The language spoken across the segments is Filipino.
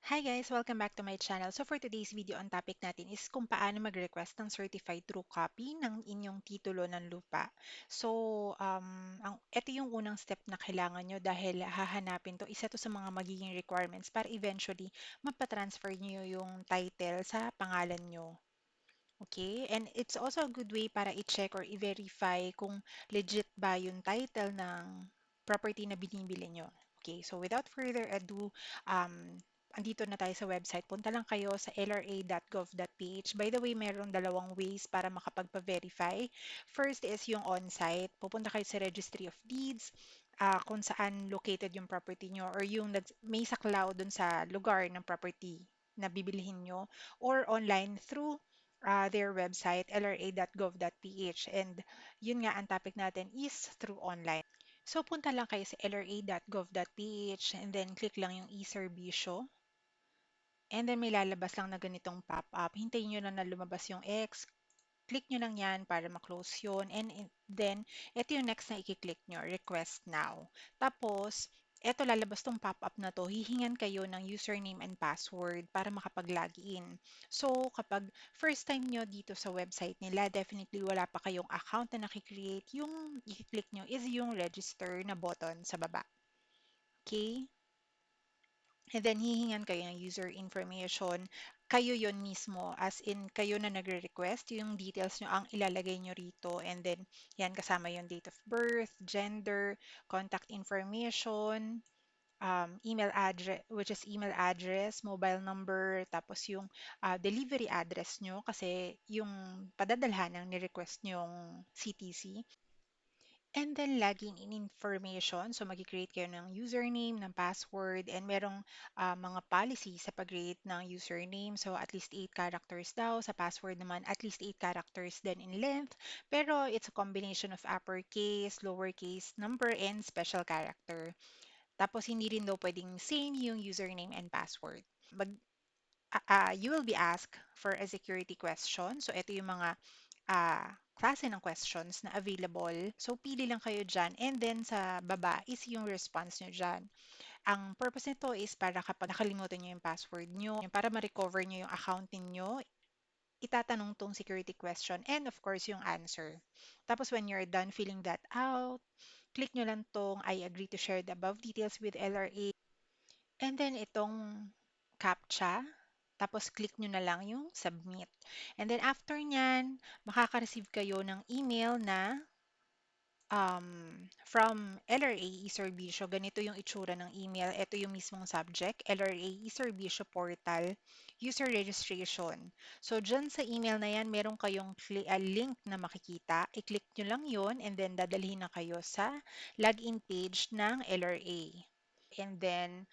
Hi guys! Welcome back to my channel. So for today's video, ang topic natin is kung paano mag-request ng certified true copy ng inyong titulo ng lupa. So, ito yung unang step na kailangan nyo dahil hahanapin to. Isa to sa mga magiging requirements para eventually mapatransfer nyo yung title sa pangalan nyo. Okay? And it's also a good way para i-check or i-verify kung legit ba yung title ng property na binibili nyo. Okay, so without further ado, andito na tayo sa website. Punta lang kayo sa lra.gov.ph. By the way, meron dalawang ways para makapagpa-verify. First is yung on-site. Pupunta kayo sa Registry of Deeds, kung saan located yung property nyo or yung may saklaw dun sa lugar ng property na bibilihin nyo or online through their website, lra.gov.ph. And yun nga, ang topic natin is through online. So, punta lang kayo sa lra.gov.ph and then click lang yung e-serbisyo. And then may lalabas lang na ganitong pop-up. Hintayin nyo lang na lumabas yung X. Click nyo lang yan para ma-close yun. And then, ito yung next na i-click nyo, request now. Tapos, eto lalabas tong pop-up na to, hihingan kayo ng username and password para makapag-login. So, kapag first time nyo dito sa website nila, definitely wala pa kayong account na nakikreate, yung i-click nyo is yung register na button sa baba. Okay? And then, hihingan kayo ng user information. Kayo yon mismo, as in, kayo na nagre-request, yung details nyo ang ilalagay nyo rito. And then, yan, kasama yung date of birth, gender, contact information, email address, which is email address, mobile number, tapos yung delivery address nyo, kasi yung padadalhan ng ni-request nyong CTC. And then, login in information. So, mag-create kayo ng username, ng password, and merong mga policy sa pag-create ng username. So, at least 8 characters daw. Sa password naman, at least 8 characters din in length. Pero, it's a combination of uppercase, lowercase number, and special character. Tapos, hindi rin daw pwedeng same yung username and password. You will be asked for a security question. So, ito yung mga klase ng questions na available. So, pili lang kayo dyan. And then, sa baba is yung response nyo dyan. Ang purpose nito is para kapag nakalimutan nyo yung password nyo, para ma-recover nyo yung account ninyo, itatanong tong security question and of course yung answer. Tapos when you're done filling that out, click nyo lang tong I agree to share the above details with LRA. And then itong CAPTCHA, tapos click nyo na lang yung submit. And then after nyan, makaka-receive kayo ng email na from LRA eServisyo. Ganito yung itsura ng email. Ito yung mismong subject, LRA eServisyo Portal, User Registration. So, dyan sa email na yan, meron kayong link na makikita. I-click nyo lang yon and then dadalhin na kayo sa login page ng LRA. And then,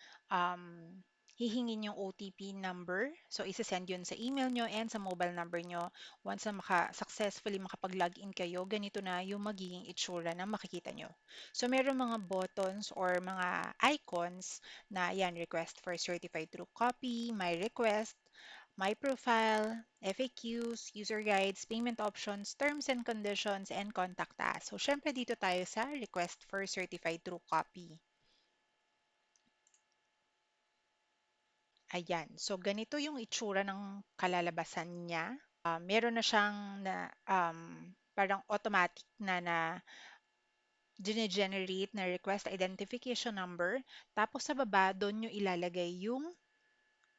hihingin yung OTP number. So, isa-send yun sa email nyo and sa mobile number nyo. Once na successfully makapag-login kayo, ganito na yung magiging itsura na makikita nyo. So, meron mga buttons or mga icons na yan, request for certified true copy, my request, my profile, FAQs, user guides, payment options, terms and conditions, and contact us. So, syempre dito tayo sa request for certified true copy. Ayan. So, ganito yung itsura ng kalalabasan niya. Meron na siyang parang automatic na generate na request identification number. Tapos sa baba, doon nyo ilalagay yung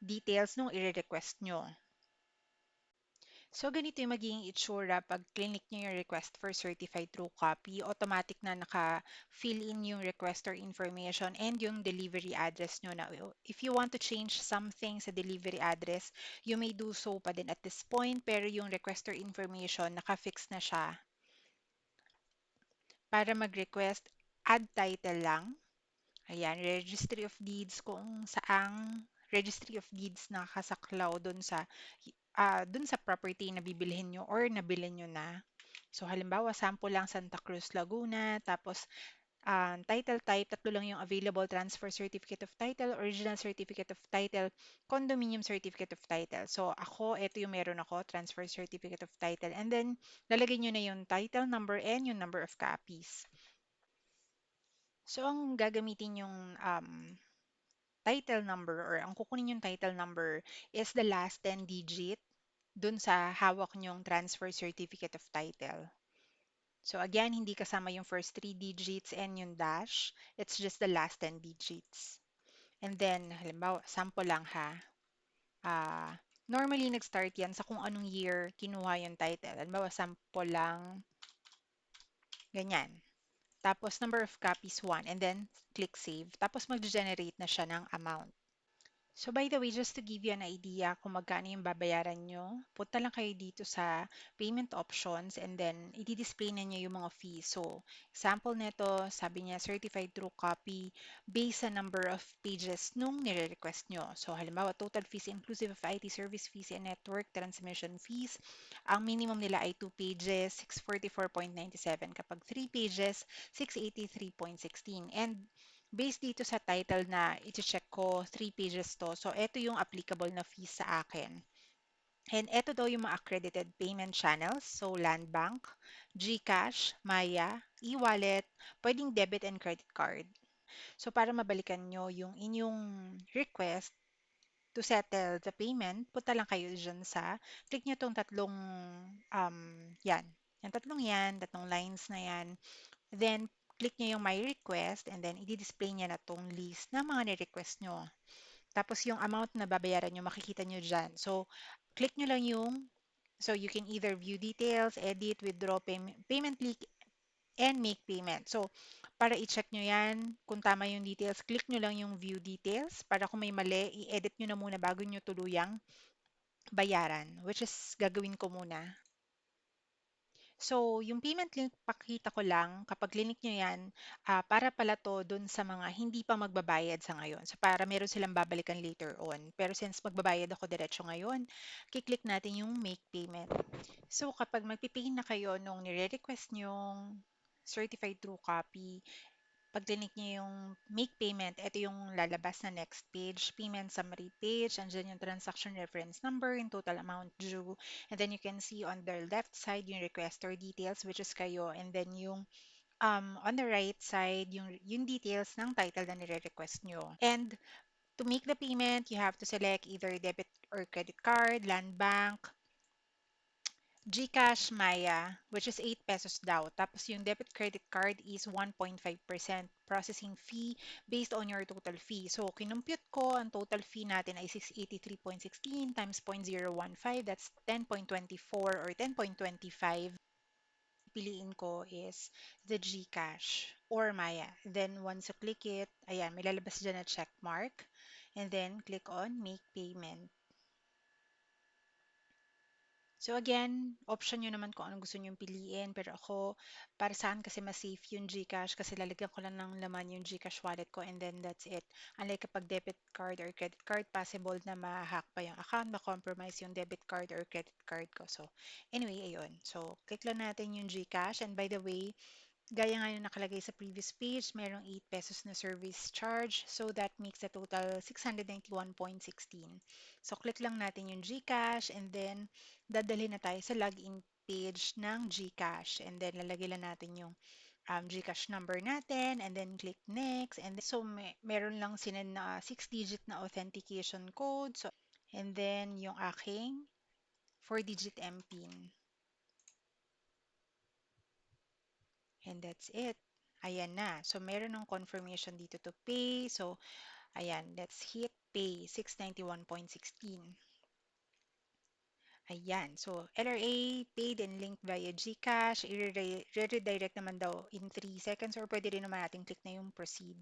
details nung i-request nyo. So, ganito yung magiging itsura pag clinic nyo yung request for certified true copy. Automatic na naka-fill in yung requester information and yung delivery address nyo na. If you want to change something sa delivery address, you may do so pa din at this point, pero yung requester information, naka-fix na siya. Para mag-request, add title lang. Ayan, Registry of Deeds kung saang Registry of Deeds na nakasaklaw dun sa property na bibilhin nyo or nabili nyo na. So, halimbawa, sample lang Santa Cruz, Laguna, tapos title type, tatlo lang yung available, transfer certificate of title, original certificate of title, condominium certificate of title. So, ito yung meron ako, transfer certificate of title. And then, lalagay nyo na yung title number and yung number of copies. So, ang gagamitin yung title number or ang kukunin yung title number is the last 10 digit dun sa hawak nyong transfer certificate of title. So again, hindi kasama yung first 3 digits and yung dash. It's just the last 10 digits. And then, halimbawa, sample lang ha. Normally, nag-start yan sa kung anong year kinuha yung title. Halimbawa, sample lang, ganyan. Tapos, number of copies, 1. And then, click save. Tapos, mag-generate na siya ng amount. So by the way, just to give you an idea kung magkano yung babayaran nyo, punta lang kayo dito sa payment options and then i-display na nyo yung mga fees. So example nito, sabi niya certified true copy based sa number of pages nung nire-request nyo. So halimbawa, total fees inclusive of IT service fees and network transmission fees. Ang minimum nila ay 2 pages, 644.97. Kapag 3 pages, 683.16. And based dito sa title na i-check ko, 3 pages to. So, ito yung applicable na fees sa akin. And ito daw yung mga accredited payment channels. So, Land Bank, GCash, Maya, e-wallet, pwedeng debit and credit card. So, para mabalikan nyo yung inyong request to settle the payment, punta lang kayo dyan sa, click nyo tong tatlong, yan. Yung tatlong lines na yan. Then, click nyo yung My Request and then i-display niya na tong list ng mga ni-request nyo. Tapos yung amount na babayaran nyo, makikita nyo dyan. So, click nyo lang so you can either view details, edit, withdraw payment link, and make payment. So, para i-check nyo yan, kung tama yung details, click nyo lang yung view details. Para kung may mali, i-edit nyo na muna bago nyo tuluyang bayaran, which is gagawin ko muna. So, yung payment link, pakita ko lang, kapag linik nyo yan, para pala to dun sa mga hindi pa magbabayad sa ngayon. So, para meron silang babalikan later on. Pero since magbabayad ako diretso ngayon, kiklik natin yung make payment. So, kapag magpipay na kayo nung nire-request nyong certified true copy, pag clinic niyo yung make payment, ito yung lalabas na next page, payment summary page, andyan yung transaction reference number, yung total amount due, and then you can see on the left side yung requester details, which is kayo, and then yung on the right side, yung details ng title na nire-request nyo. And to make the payment, you have to select either debit or credit card, land bank, GCash Maya, which is 8 pesos daw. Tapos yung debit credit card is 1.5% processing fee based on your total fee. So, kinumpute ko, ang total fee natin ay 683.16 times 0.015. That's 10.24 or 10.25. Piliin ko is the GCash or Maya. Then, once you click it, ayan, may lalabas dyan na check mark. And then, click on Make Payment. So again, option nyo naman kung anong gusto nyo piliin. Pero ako, para saan kasi mas safe yung GCash kasi lalagyan ko lang ng laman yung GCash wallet ko and then that's it. Unlike kapag debit card or credit card, possible na ma-hack pa yung account, ma-compromise yung debit card or credit card ko. So anyway, ayun. So click lang natin yung GCash and by the way, gaya nga yung nakalagay sa previous page, merong 8 pesos na service charge. So that makes the total 691.16. So click lang natin yung GCash and then dadalhin na tayo sa login page ng GCash. And then lalagay lang natin yung GCash number natin and then click next. And then, so meron lang sinend na 6-digit na authentication code. So, and then yung aking 4-digit MPIN. And that's it. Ayan na. So, meron ng confirmation dito to pay. So, ayan, let's hit pay, 691.16. Ayan. So, LRA, paid and linked via GCash. I-redirect naman daw in 3 seconds or pwede rin naman natin click na yung proceed.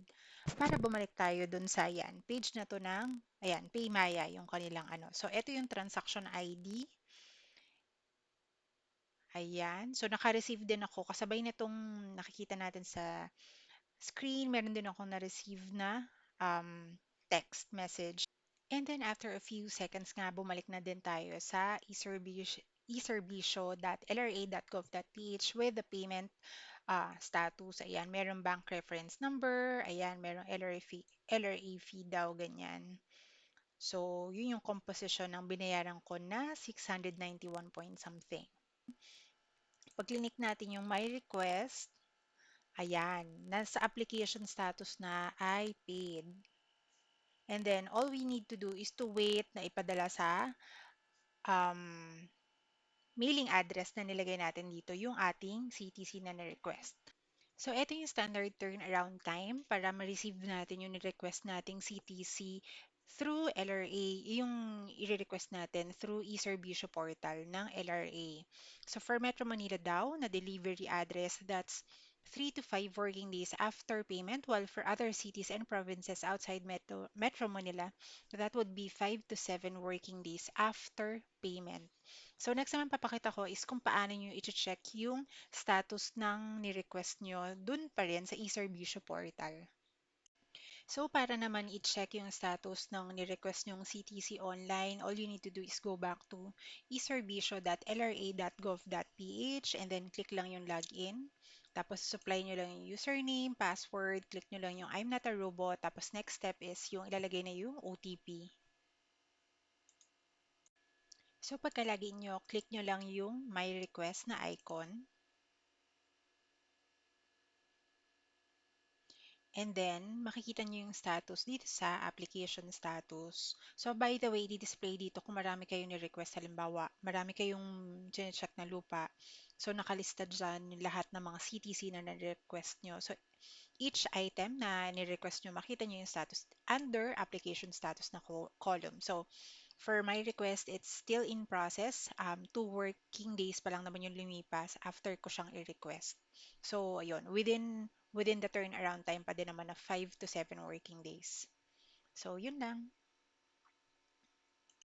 Para bumalik tayo dun sa, ayan, page na to ng, ayan, PayMaya, yung kanilang ano. So, ito yung transaction ID. Ayan. So, naka-receive din ako. Kasabay na itong nakikita natin sa screen, meron din akong na-receive na text message. And then after a few seconds nga, bumalik na din tayo sa eservisyo.lra.gov.ph with the payment status. Ayan, merong bank reference number. Ayan, merong LRA fee daw, ganyan. So, yun yung composition ng binayaran ko na 691 point something. Pag clinic natin yung My Request, ayan, nasa application status na I paid. And then, all we need to do is to wait na ipadala sa um, mailing address na nilagay natin dito, yung ating CTC na na-request. So, ito yung standard turnaround time para ma-receive natin yung request nating CTC through LRA, yung i-request natin through eServicio portal ng LRA. So, for Metro Manila daw, na delivery address, that's 3 to 5 working days after payment, while for other cities and provinces outside Metro Manila, that would be 5 to 7 working days after payment. So, next naman papakita ko is kung paano nyo i-check yung status ng ni-request nyo dun pa rin sa eServicio portal. So, para naman i-check yung status ng ni-request nyong CTC online, all you need to do is go back to eservicio.lra.gov.ph and then click lang yung login. Tapos, supply nyo lang yung username, password, click nyo lang yung I'm not a robot. Tapos, next step is yung ilalagay na yung OTP. So, pagka-login nyo, click nyo lang yung My Request na icon. And then, makikita nyo yung status dito sa application status. So, by the way, di-display dito kung marami kayong ni-request. Halimbawa, marami kayong check na lupa. So, nakalista dyan yung lahat ng mga CTC na na-request nyo. So, each item na ni-request nyo, makita nyo yung status under application status na column. So, for my request, it's still in process. 2 working days pa lang naman yung lumipas after ko siyang i-request. So, ayun, within the turnaround time pa din naman na 5 to 7 working days. So, yun lang.